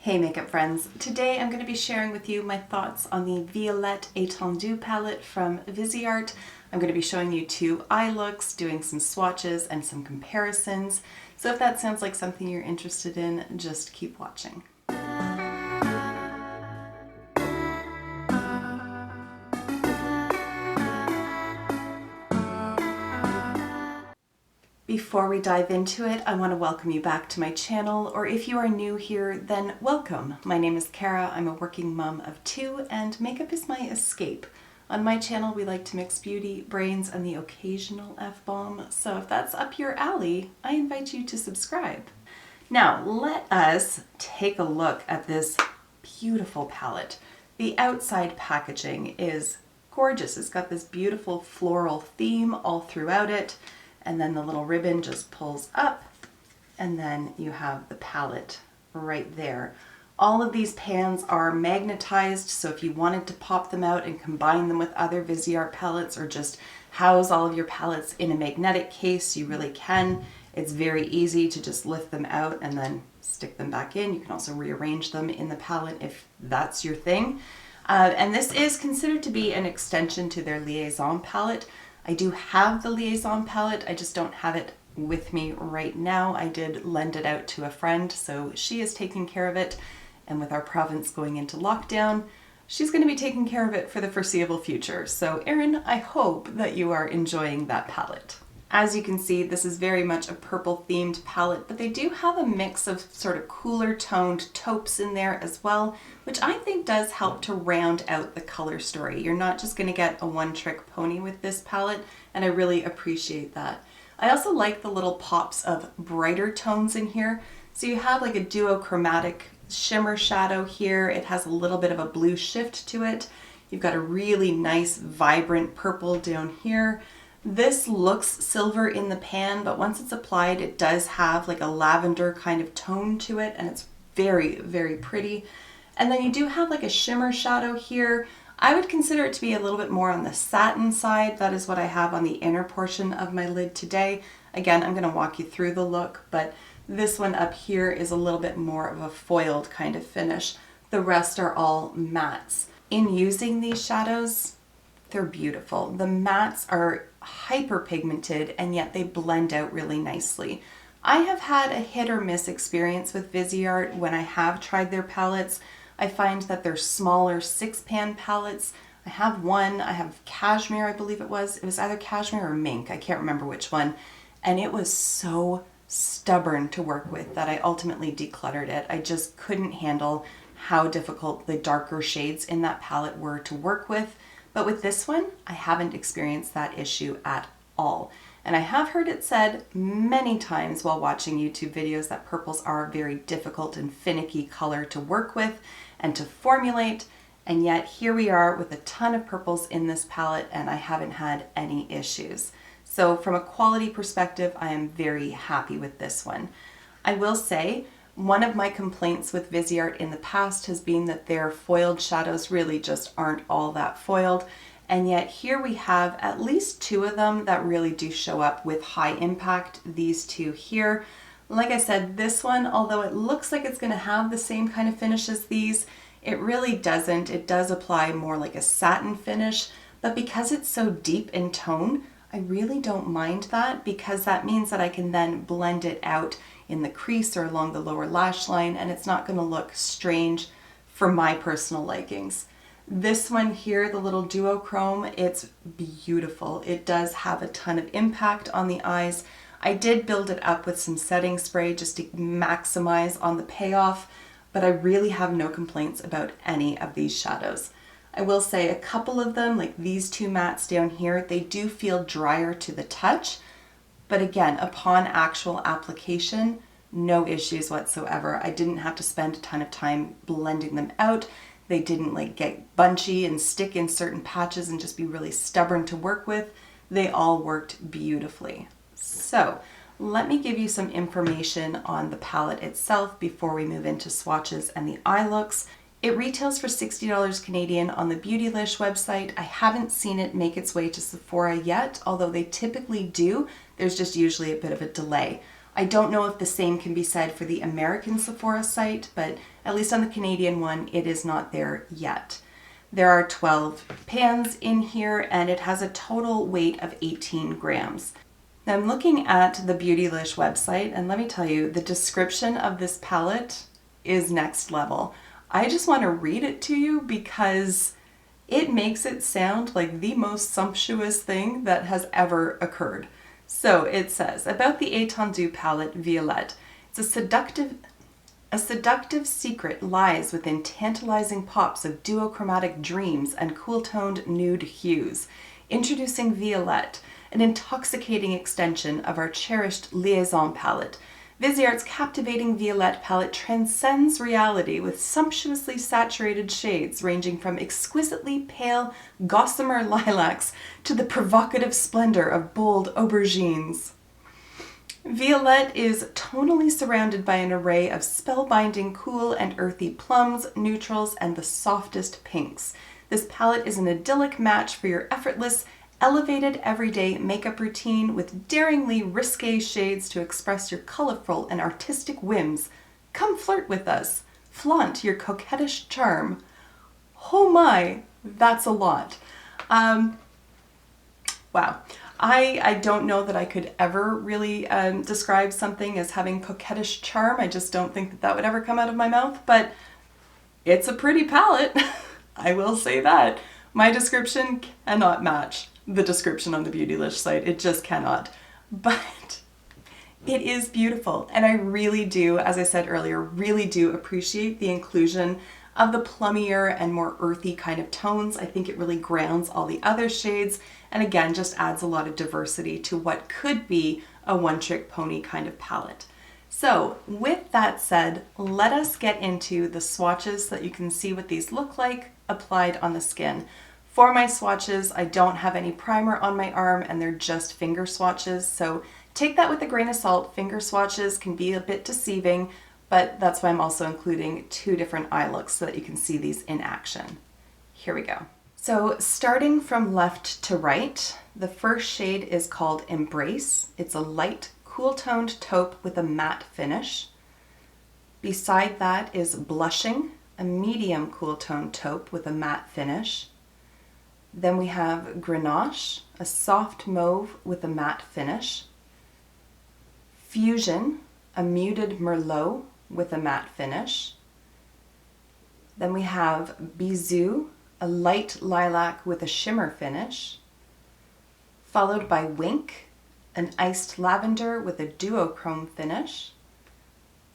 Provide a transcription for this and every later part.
Hey makeup friends, today I'm going to be sharing with you my thoughts on the Violette Etendu palette from Viseart. I'm going to be showing you two eye looks, doing some swatches and some comparisons. So if that sounds like something you're interested in, just keep watching. Before we dive into it, I want to welcome you back to my channel, or if you are new here, then welcome. My name is Kara, I'm a working mom of two, and makeup is my escape. On my channel, we like to mix beauty, brains, and the occasional F-bomb, so if that's up your alley, I invite you to subscribe. Now, let us take a look at this beautiful palette. The outside packaging is gorgeous. It's got this beautiful floral theme all throughout it. And then the little ribbon just pulls up, and then you have the palette right there. All of these pans are magnetized, so if you wanted to pop them out and combine them with other Viseart palettes or just house all of your palettes in a magnetic case, you really can. It's very easy to just lift them out and then stick them back in. You can also rearrange them in the palette if that's your thing. And this is considered to be an extension to their Liaison palette. I do have the Liaison palette, I just don't have it with me right now. I did lend it out to a friend, so she is taking care of it. And with our province going into lockdown, she's going to be taking care of it for the foreseeable future. So Erin, I hope that you are enjoying that palette. As you can see, this is very much a purple themed palette, but they do have a mix of sort of cooler toned taupes in there as well, which I think does help to round out the color story. You're not just going to get a one-trick pony with this palette, and I really appreciate that. I also like the little pops of brighter tones in here. So you have like a duochromatic shimmer shadow here. It has a little bit of a blue shift to it. You've got a really nice vibrant purple down here. This looks silver in the pan, but once it's applied, it does have like a lavender kind of tone to it, and it's very, very pretty. And then you do have like a shimmer shadow here. I would consider it to be a little bit more on the satin side. That is what I have on the inner portion of my lid today. Again, I'm going to walk you through the look, but this one up here is a little bit more of a foiled kind of finish. The rest are all mattes. In using these shadows, they're beautiful. The mattes are hyper pigmented and yet they blend out really nicely. I have had a hit or miss experience with Viseart when I have tried their palettes. I find that they're smaller 6-pan palettes. I have one, I have cashmere, I believe it was. It was either cashmere or mink, I can't remember which one. And it was so stubborn to work with that I ultimately decluttered it. I just couldn't handle how difficult the darker shades in that palette were to work with. But with this one, I haven't experienced that issue at all. And I have heard it said many times while watching YouTube videos that purples are a very difficult and finicky color to work with and to formulate. And yet here we are with a ton of purples in this palette and I haven't had any issues. So from a quality perspective, I am very happy with this one. I will say, one of my complaints with Viseart in the past has been that their foiled shadows really just aren't all that foiled, and yet here we have at least two of them that really do show up with high impact, these two here. Like I said, this one, although it looks like it's going to have the same kind of finish as these, it really doesn't. It does apply more like a satin finish, but because it's so deep in tone, I really don't mind that because that means that I can then blend it out in the crease or along the lower lash line and it's not going to look strange for my personal likings. This one here, the little duochrome, it's beautiful. It does have a ton of impact on the eyes. I did build it up with some setting spray just to maximize on the payoff, but I really have no complaints about any of these shadows. I will say a couple of them, like these two mattes down here, they do feel drier to the touch. But again, upon actual application, no issues whatsoever. I didn't have to spend a ton of time blending them out. They didn't like get bunchy and stick in certain patches and just be really stubborn to work with. They all worked beautifully. So let me give you some information on the palette itself before we move into swatches and the eye looks. It retails for $60 Canadian on the Beautylish website. I haven't seen it make its way to Sephora yet, although they typically do. There's just usually a bit of a delay. I don't know if the same can be said for the American Sephora site, but At least on the Canadian one, it is not there yet. There are 12 pans in here and it has a total weight of 18 grams. Now I'm looking at the Beautylish website and let me tell you, the description of this palette is next level. I just want to read it to you because it makes it sound like the most sumptuous thing that has ever occurred. So it says, about the Etendu palette Violette, it's a seductive secret lies within tantalizing pops of duochromatic dreams and cool-toned nude hues. Introducing Violette, an intoxicating extension of our cherished Liaison palette. Viseart's captivating Violette palette transcends reality with sumptuously saturated shades ranging from exquisitely pale gossamer lilacs to the provocative splendor of bold aubergines. Violette is tonally surrounded by an array of spellbinding cool and earthy plums, neutrals, and the softest pinks. This palette is an idyllic match for your effortless, elevated everyday makeup routine with daringly risque shades to express your colorful and artistic whims. Come flirt with us. Flaunt your coquettish charm. Oh my, that's a lot. Wow. I don't know that I could ever really describe something as having coquettish charm. I just don't think that that would ever come out of my mouth, but it's a pretty palette. I will say that. My description cannot match the description on the Beautylish site. It just cannot. But it is beautiful. And I really do, as I said earlier, really do appreciate the inclusion of the plummier and more earthy kind of tones. I think it really grounds all the other shades. And again, just adds a lot of diversity to what could be a one-trick pony kind of palette. So with that said, let us get into the swatches so that you can see what these look like applied on the skin. For my swatches, I don't have any primer on my arm and they're just finger swatches. So take that with a grain of salt. Finger swatches can be a bit deceiving, but that's why I'm also including two different eye looks so that you can see these in action. Here we go. So starting from left to right, the first shade is called Embrace. It's a light, cool-toned taupe with a matte finish. Beside that is Blushing, a medium cool-toned taupe with a matte finish. Then we have Grenache, a soft mauve with a matte finish. Fusion, a muted Merlot with a matte finish. Then we have Bisou, a light lilac with a shimmer finish. Followed by Wink, an iced lavender with a duochrome finish.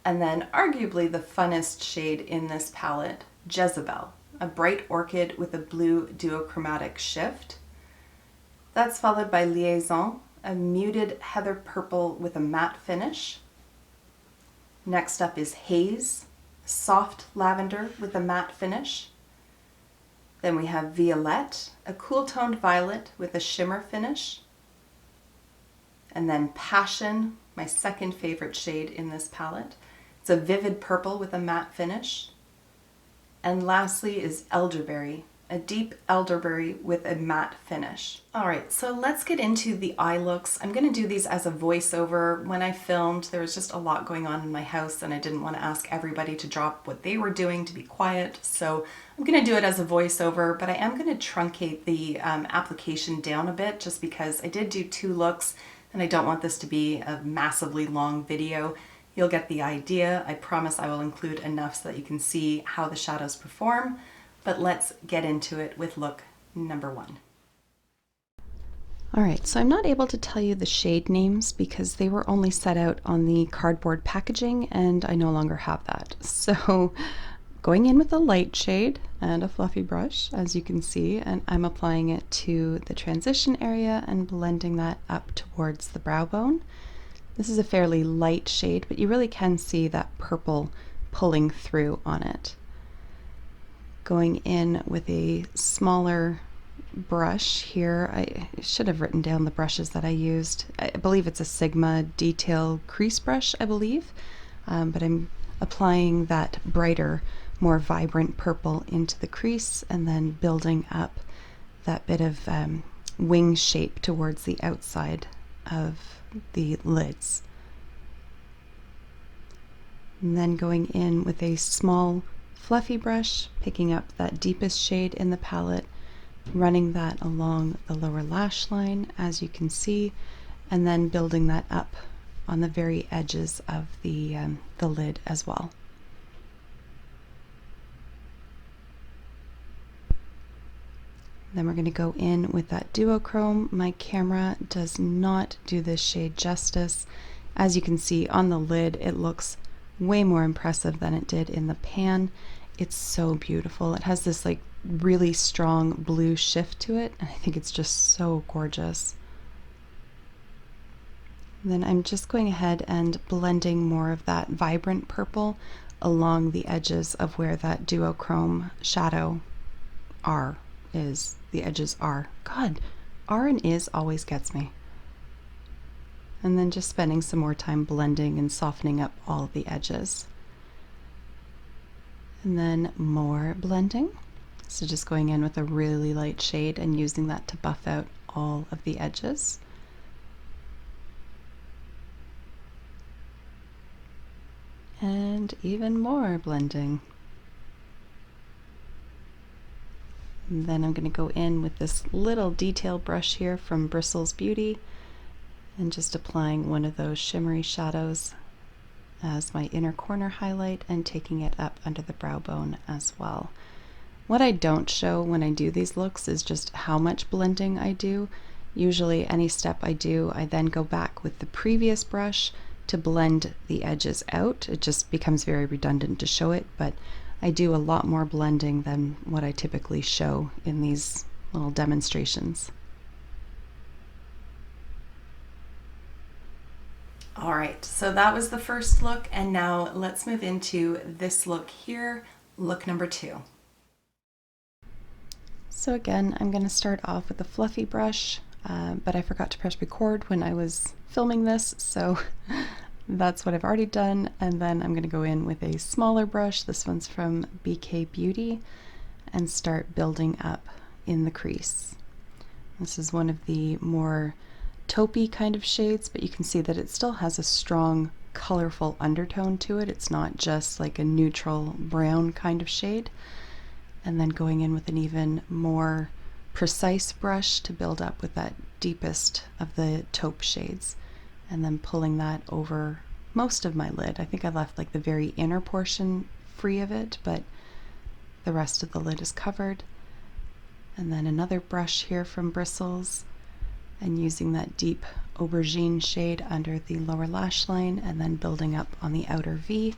And then arguably the funnest shade in this palette, Jezebel, a bright orchid with a blue duochromatic shift. That's followed by Liaison, a muted heather purple with a matte finish. Next up is Haze, soft lavender with a matte finish. Then we have Violette, a cool-toned violet with a shimmer finish. And then Passion, my second favorite shade in this palette. It's a vivid purple with a matte finish. And lastly is Elderberry, a deep elderberry with a matte finish. All right, so let's get into the eye looks. I'm gonna do these as a voiceover. When I filmed, there was just a lot going on in my house and I didn't want to ask everybody to drop what they were doing to be quiet. So I'm gonna do it as a voiceover, but I am gonna truncate the application down a bit just because I did do two looks and I don't want this to be a massively long video. You'll get the idea. I promise I will include enough so that you can see how the shadows perform, but let's get into it with look number one. All right, so I'm not able to tell you the shade names because they were only set out on the cardboard packaging and I no longer have that. So going in with a light shade and a fluffy brush, as you can see, and I'm applying it to the transition area and blending that up towards the brow bone. This is a fairly light shade, but you really can see that purple pulling through on it. Going in with a smaller brush here. I should have written down the brushes that I used. I believe it's a Sigma Detail Crease brush, I believe, but I'm applying that brighter, more vibrant purple into the crease and then building up that bit of wing shape towards the outside of the lids. And then going in with a small fluffy brush, picking up that deepest shade in the palette, running that along the lower lash line, as you can see, and then building that up on the very edges of the lid as well. Then we're going to go in with that duochrome. My camera does not do this shade justice. As you can see on the lid, it looks way more impressive than it did in the pan. It's so beautiful. It has this like really strong blue shift to it, and I think it's just so gorgeous. And then I'm just going ahead and blending more of that vibrant purple along the edges of where that duochrome shadow is. The edges are. God, R and is always gets me. And then just spending some more time blending and softening up all the edges. And then more blending. So just going in with a really light shade and using that to buff out all of the edges. And even more blending. And then I'm going to go in with this little detail brush here from Bristles Beauty and just applying one of those shimmery shadows as my inner corner highlight and taking it up under the brow bone as well. What I don't show when I do these looks is just how much blending I do. Usually any step I do, I then go back with the previous brush to blend the edges out. It just becomes very redundant to show it, but I do a lot more blending than what I typically show in these little demonstrations. All right, so that was the first look, and now let's move into this look here, look number 2. So again, I'm going to start off with a fluffy brush, but I forgot to press record when I was filming this, so that's what I've already done. And then I'm going to go in with a smaller brush, this one's from BK Beauty, and start building up in the crease. This is one of the more taupey kind of shades, but you can see that it still has a strong colorful undertone to it. It's not just like a neutral brown kind of shade. And then going in with an even more precise brush to build up with that deepest of the taupe shades, and then pulling that over most of my lid. I think I left like the very inner portion free of it, but the rest of the lid is covered. And then another brush here from Bristles, and using that deep aubergine shade under the lower lash line, and then building up on the outer V.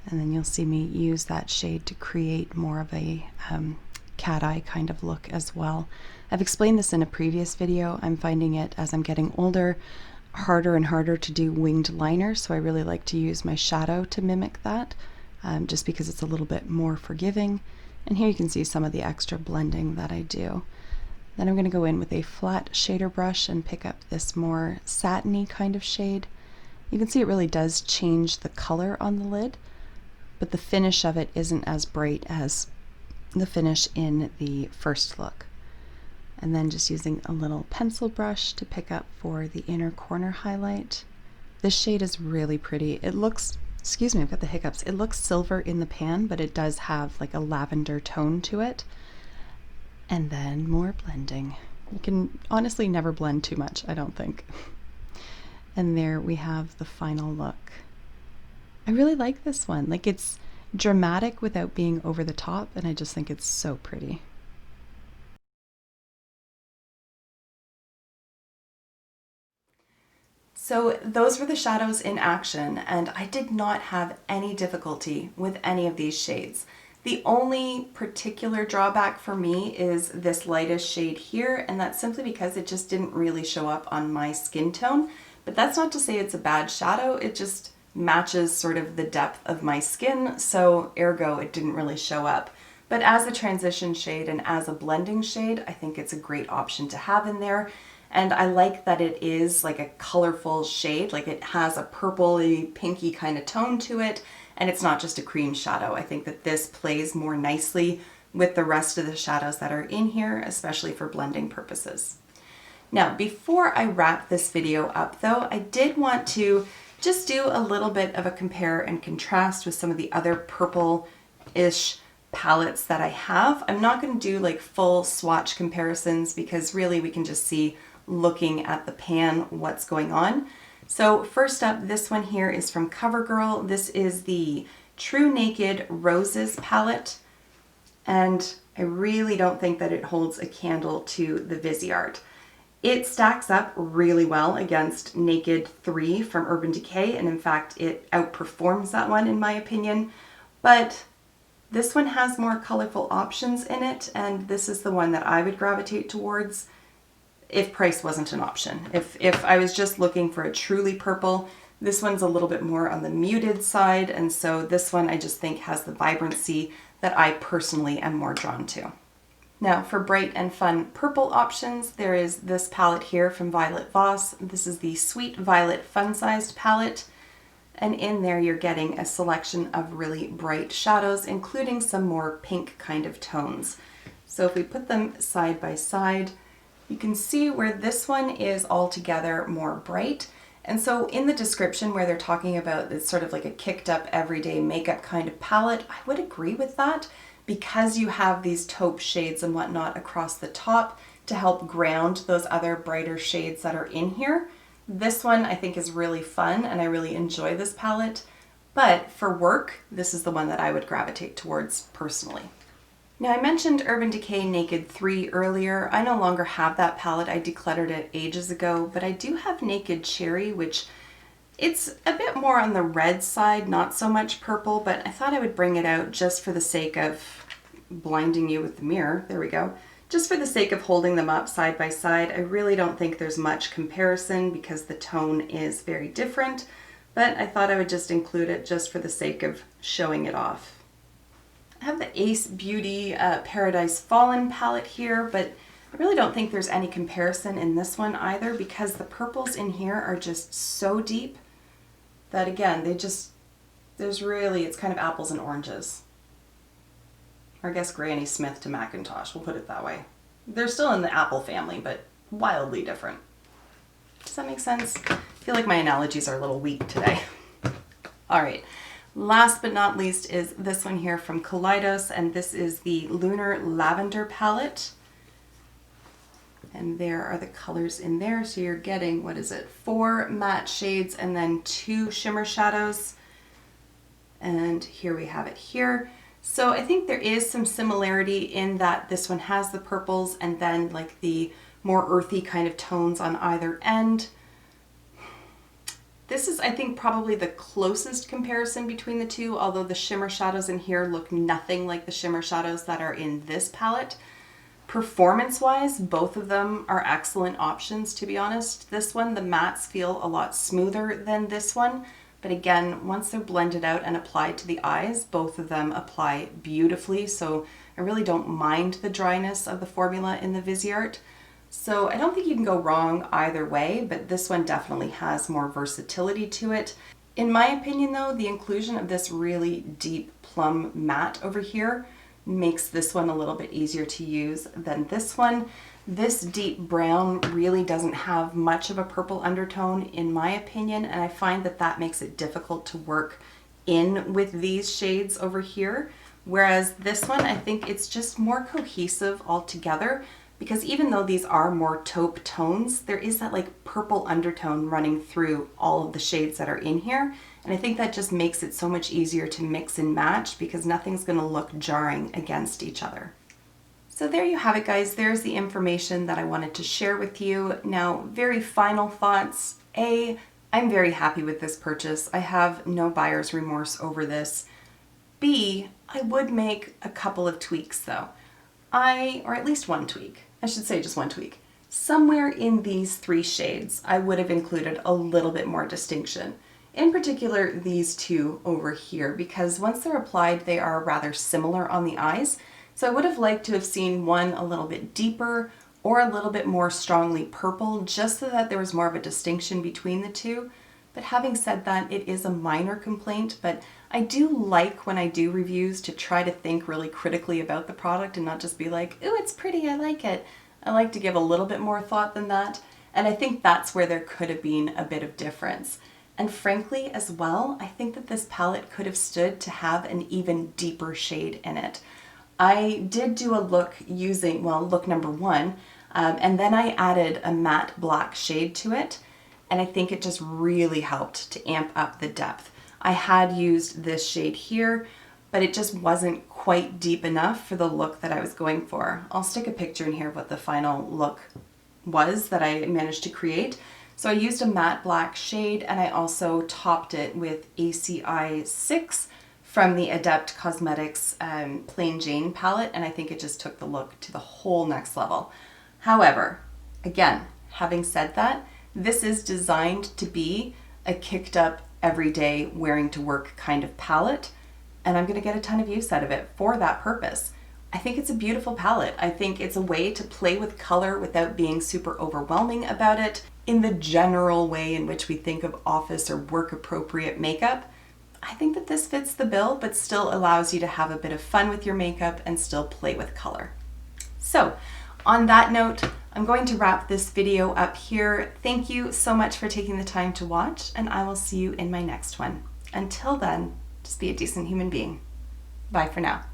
And then you'll see me use that shade to create more of a cat eye kind of look as well. I've explained this in a previous video. I'm finding it as I'm getting older harder and harder to do winged liner, so I really like to use my shadow to mimic that, just because it's a little bit more forgiving. And here you can see some of the extra blending that I do. Then I'm going to go in with a flat shader brush and pick up this more satiny kind of shade. You can see it really does change the color on the lid, but the finish of it isn't as bright as the finish in the first look. And then just using a little pencil brush to pick up for the inner corner highlight. This shade is really pretty. It looks, excuse me, I've got the hiccups. It looks silver in the pan, but it does have like a lavender tone to it. And then more blending. You can honestly never blend too much, I don't think. And there we have the final look. I really like this one. Like, it's dramatic without being over the top, and I just think it's so pretty. So those were the shadows in action, and I did not have any difficulty with any of these shades. The only particular drawback for me is this lightest shade here, and that's simply because it just didn't really show up on my skin tone. But that's not to say it's a bad shadow, it just matches sort of the depth of my skin, so ergo it didn't really show up. But as a transition shade and as a blending shade, I think it's a great option to have in there. And I like that it is like a colorful shade, like it has a purpley, pinky kind of tone to it, and it's not just a cream shadow. I think that this plays more nicely with the rest of the shadows that are in here, especially for blending purposes. Now, before I wrap this video up though, I did want to just do a little bit of a compare and contrast with some of the other purple-ish palettes that I have. I'm not going to do like full swatch comparisons because really we can just see looking at the pan what's going on. So first up, this one here is from CoverGirl. This is the True Naked Roses palette, and I really don't think that it holds a candle to the Viseart. It stacks up really well against Naked 3 from Urban Decay, and in fact it outperforms that one in my opinion, but this one has more colorful options in it, and this is the one that I would gravitate towards if price wasn't an option. If I was just looking for a truly purple, this one's a little bit more on the muted side, and so this one I just think has the vibrancy that I personally am more drawn to. Now for bright and fun purple options, there is this palette here from Violet Voss. This is the Sweet Violet Fun Sized palette. And in there you're getting a selection of really bright shadows, including some more pink kind of tones. So if we put them side by side, you can see where this one is altogether more bright. And so in the description where they're talking about it's sort of like a kicked up everyday makeup kind of palette, I would agree with that because you have these taupe shades and whatnot across the top to help ground those other brighter shades that are in here. This one I think is really fun and I really enjoy this palette, but for work, this is the one that I would gravitate towards personally. Now I mentioned Urban Decay Naked 3 earlier. I no longer have that palette. I decluttered it ages ago, but I do have Naked Cherry, which it's a bit more on the red side, not so much purple, but I thought I would bring it out just for the sake of blinding you with the mirror. There we go. Just for the sake of holding them up side by side. I really don't think there's much comparison because the tone is very different, but I thought I would just include it just for the sake of showing it off. I have the Ace Beauty Paradise Fallen palette here, but I really don't think there's any comparison in this one either because the purples in here are just so deep that again, it's kind of apples and oranges. Or I guess Granny Smith to Macintosh, we'll put it that way. They're still in the Apple family, but wildly different. Does that make sense? I feel like my analogies are a little weak today. All right, last but not least is this one here from Kaleidos, and this is the Lunar Lavender palette. And there are the colors in there. So you're getting, 4 matte shades and then 2 shimmer shadows. And here we have it here. So I think there is some similarity in that this one has the purples and then like the more earthy kind of tones on either end. This is, I think, probably the closest comparison between the two, although the shimmer shadows in here look nothing like the shimmer shadows that are in this palette. Performance-wise, both of them are excellent options, to be honest. This one, the mattes feel a lot smoother than this one. But again, once they're blended out and applied to the eyes, both of them apply beautifully. So I really don't mind the dryness of the formula in the Viseart. So I don't think you can go wrong either way, but this one definitely has more versatility to it. In my opinion though, the inclusion of this really deep plum matte over here makes this one a little bit easier to use than this one. This deep brown really doesn't have much of a purple undertone in my opinion, and I find that that makes it difficult to work in with these shades over here. Whereas this one, I think it's just more cohesive altogether because even though these are more taupe tones, there is that like purple undertone running through all of the shades that are in here. And I think that just makes it so much easier to mix and match because nothing's gonna look jarring against each other. So there you have it, guys. There's the information that I wanted to share with you. Now, very final thoughts. A, I'm very happy with this purchase. I have no buyer's remorse over this. B, I would make a couple of tweaks though. Or at least one tweak. I should say just one tweak. Somewhere in these 3 shades, I would have included a little bit more distinction. In particular, these 2 over here, because once they're applied, they are rather similar on the eyes. So I would have liked to have seen one a little bit deeper or a little bit more strongly purple, just so that there was more of a distinction between the 2. But having said that, it is a minor complaint, but I do like when I do reviews to try to think really critically about the product and not just be like, ooh, it's pretty, I like it. I like to give a little bit more thought than that. And I think that's where there could have been a bit of difference. And frankly as well, I think that this palette could have stood to have an even deeper shade in it. I did do a look using, well, look number one, and then I added a matte black shade to it, and I think it just really helped to amp up the depth. I had used this shade here, but it just wasn't quite deep enough for the look that I was going for. I'll stick a picture in here of what the final look was that I managed to create. So I used a matte black shade, and I also topped it with ACI 6 from the Gerard Cosmetics Plain Jane palette, and I think it just took the look to the whole next level. However, again, having said that, this is designed to be a kicked up, everyday, wearing to work kind of palette, and I'm gonna get a ton of use out of it for that purpose. I think it's a beautiful palette. I think it's a way to play with color without being super overwhelming about it in the general way in which we think of office or work appropriate makeup. I think that this fits the bill, but still allows you to have a bit of fun with your makeup and still play with color. So on that note, I'm going to wrap this video up here. Thank you so much for taking the time to watch, and I will see you in my next one. Until then, just be a decent human being. Bye for now.